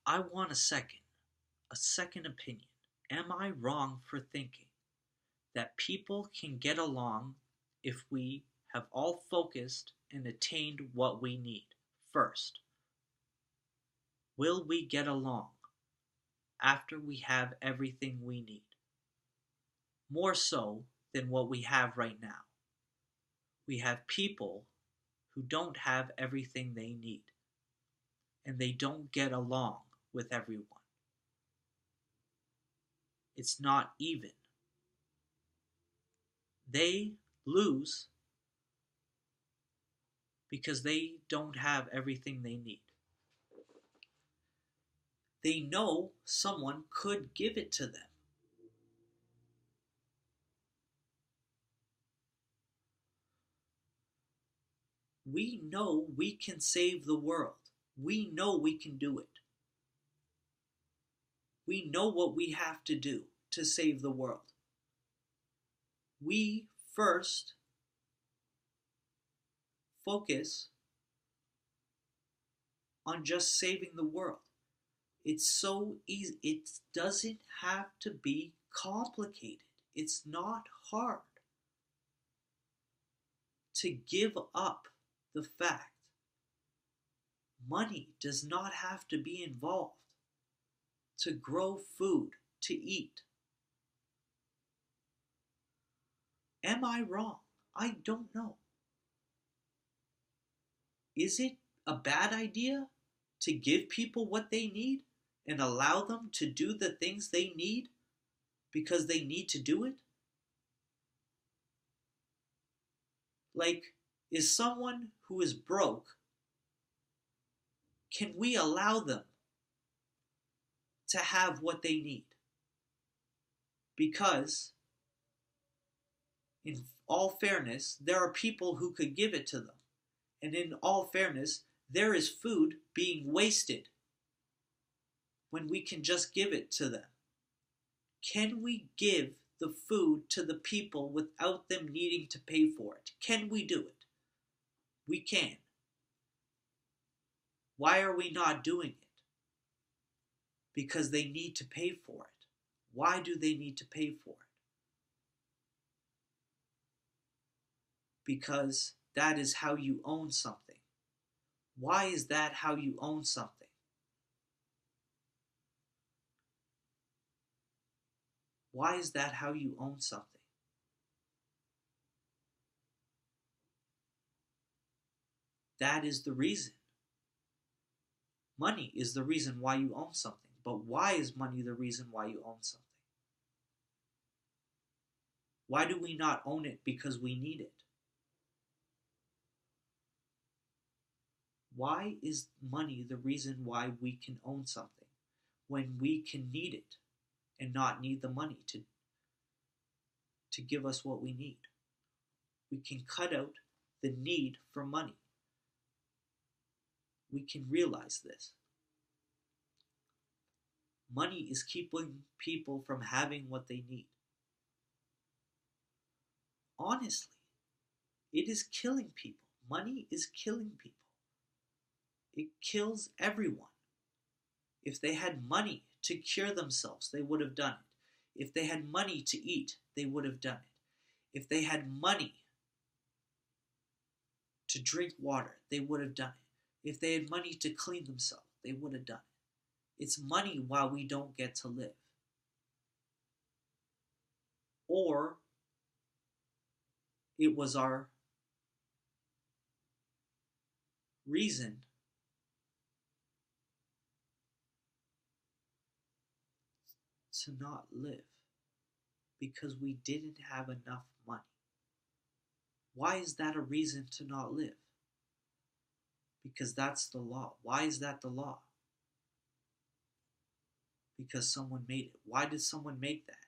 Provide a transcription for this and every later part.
I want a second opinion. Am I wrong for thinking that people can get along if we have all focused and attained what we need? First, will we get along after we have everything we need? More so than what we have right now. We have people who don't have everything they need, and they don't get along with everyone. It's not even. They lose because they don't have everything they need. They know someone could give it to them. We know we can save the world. We know we can do it. We know what we have to do to save the world. We first focus on just saving the world. It's so easy. It doesn't have to be complicated. It's not hard to give up the fact money does not have to be involved to grow food to eat. Am I wrong? I don't know. Is it a bad idea to give people what they need and allow them to do the things they need because they need to do it? Like, is someone who is broke, can we allow them to have what they need? Because, in all fairness, there are people who could give it to them. And in all fairness, there is food being wasted when we can just give it to them. Can we give the food to the people without them needing to pay for it? Can we do it? We can. Why are we not doing it? Because they need to pay for it. Why do they need to pay for it? Because that is how you own something. Why is that how you own something? Why is that how you own something? That is the reason. Money is the reason why you own something. But why is money the reason why you own something? Why do we not own it because we need it? Why is money the reason why we can own something when we can need it and not need the money to give us what we need? We can cut out the need for money. We can realize this. Money is keeping people from having what they need. Honestly, it is killing people. Money is killing people. It kills everyone. If they had money to cure themselves, they would have done it. If they had money to eat, they would have done it. If they had money to drink water, they would have done it. If they had money to clean themselves, they would have done it. It's money why we don't get to live. Or it was our reason to not live because we didn't have enough money. Why is that a reason to not live? Because that's the law. Why is that the law? Because someone made it. Why did someone make that?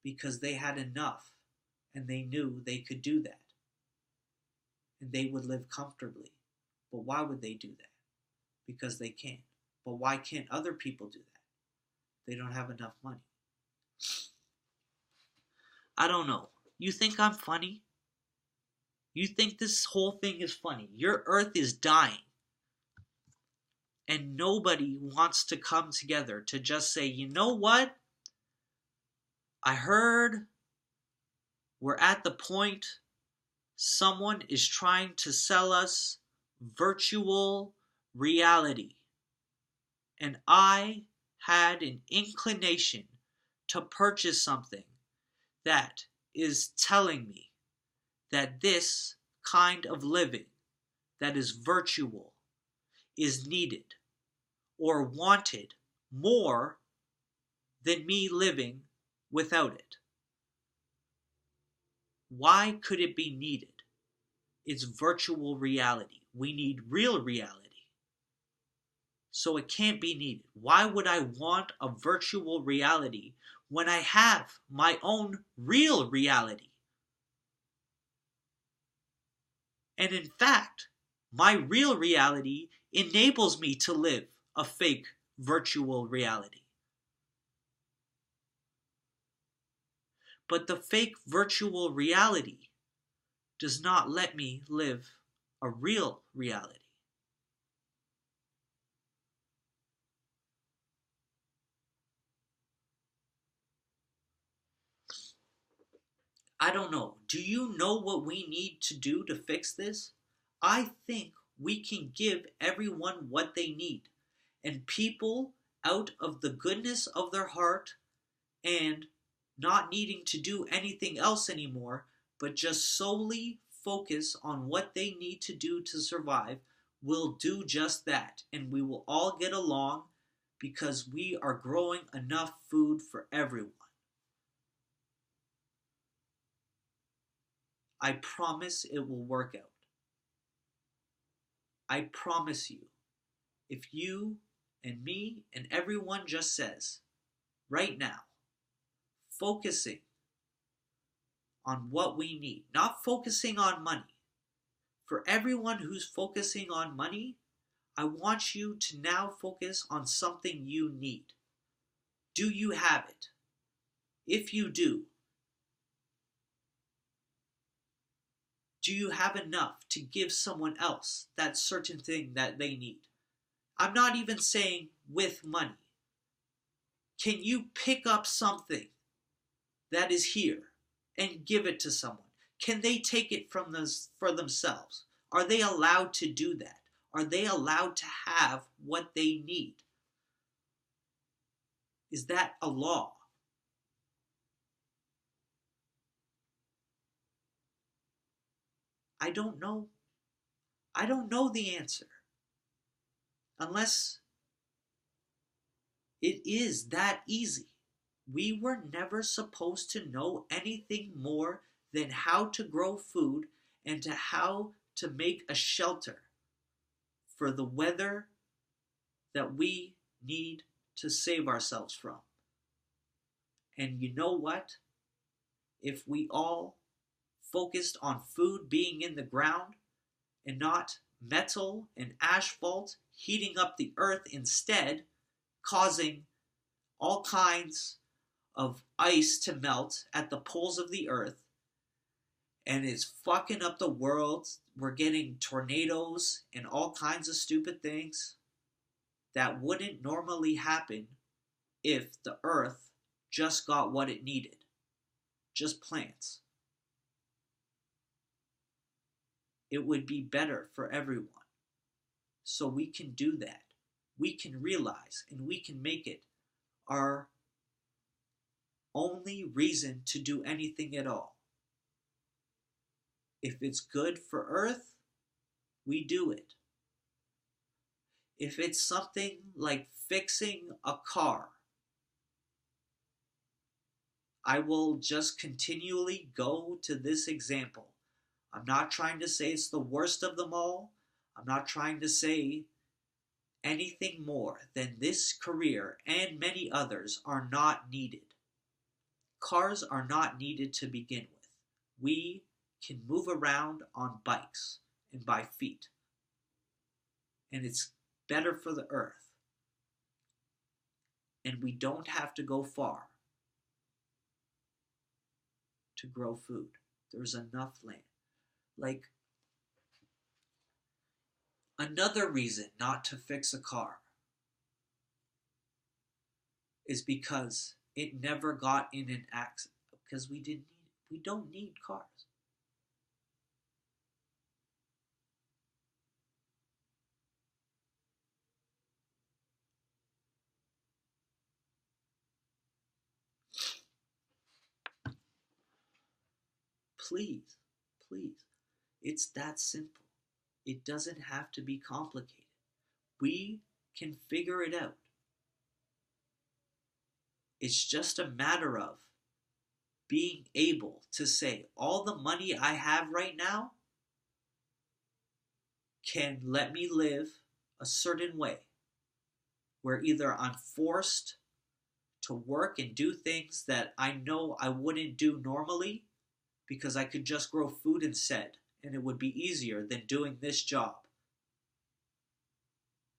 Because they had enough and they knew they could do that. And they would live comfortably. But why would they do that? Because they can. But why can't other people do that? They don't have enough money. I don't know. You think I'm funny? You think this whole thing is funny? Your earth is dying. And nobody wants to come together to just say, you know what? I heard we're at the point someone is trying to sell us virtual reality. And I had an inclination to purchase something that is telling me that this kind of living that is virtual is needed or wanted more than me living without it. Why could it be needed? It's virtual reality. We need real reality. So it can't be needed. Why would I want a virtual reality when I have my own real reality? And in fact, my real reality enables me to live a fake virtual reality. But the fake virtual reality does not let me live a real reality. I don't know. Do you know what we need to do to fix this? I think we can give everyone what they need. And people, out of the goodness of their heart and not needing to do anything else anymore, but just solely focus on what they need to do to survive, will do just that. And we will all get along because we are growing enough food for everyone. I promise it will work out. I promise you. If you and me and everyone just says, right now, focusing on what we need, not focusing on money. For everyone who's focusing on money, I want you to now focus on something you need. Do you have it? If you do you have enough to give someone else that certain thing that they need? I'm not even saying with money. Can you pick up something that is here and give it to someone? Can they take it from for themselves? Are they allowed to do that? Are they allowed to have what they need? Is that a law? I don't know. I don't know the answer. Unless it is that easy. We were never supposed to know anything more than how to grow food and to how to make a shelter for the weather that we need to save ourselves from. And you know what? If we all focused on food being in the ground and not metal and asphalt heating up the earth instead, causing all kinds of ice to melt at the poles of the earth, and it's fucking up the world. We're getting tornadoes and all kinds of stupid things that wouldn't normally happen if the earth just got what it needed. Just plants. It would be better for everyone. So we can do that. We can realize and we can make it our only reason to do anything at all. If it's good for Earth, we do it. If it's something like fixing a car, I will just continually go to this example. I'm not trying to say it's the worst of them all. I'm not trying to say anything more than this career and many others are not needed. Cars are not needed to begin with. We can move around on bikes and by feet. And it's better for the earth. And we don't have to go far to grow food. There's enough land. Like, Another reason not to fix a car is because it never got in an accident, because we don't need cars. Please, please. It's that simple. It doesn't have to be complicated. We can figure it out. It's just a matter of being able to say, all the money I have right now can let me live a certain way, where either I'm forced to work and do things that I know I wouldn't do normally because I could just grow food instead and it would be easier than doing this job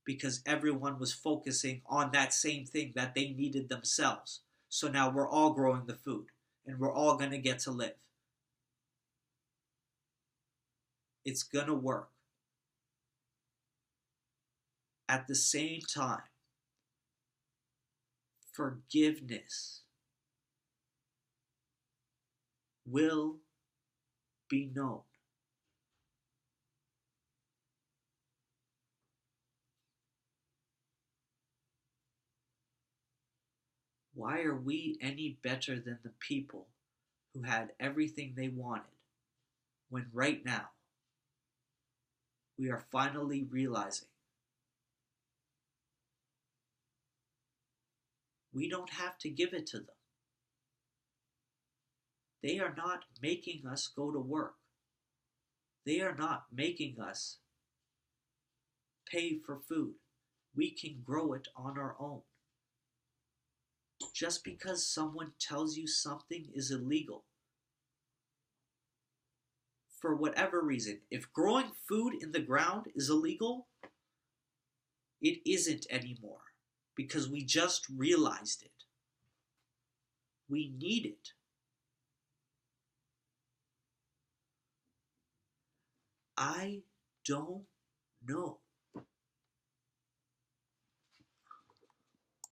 because everyone was focusing on that same thing that they needed themselves. So now we're all growing the food and we're all going to get to live. It's going to work. At the same time, forgiveness will be known. Why are we any better than the people who had everything they wanted when right now we are finally realizing we don't have to give it to them? They are not making us go to work. They are not making us pay for food. We can grow it on our own. Just because someone tells you something is illegal, for whatever reason, if growing food in the ground is illegal, it isn't anymore because we just realized it. We need it. I don't know.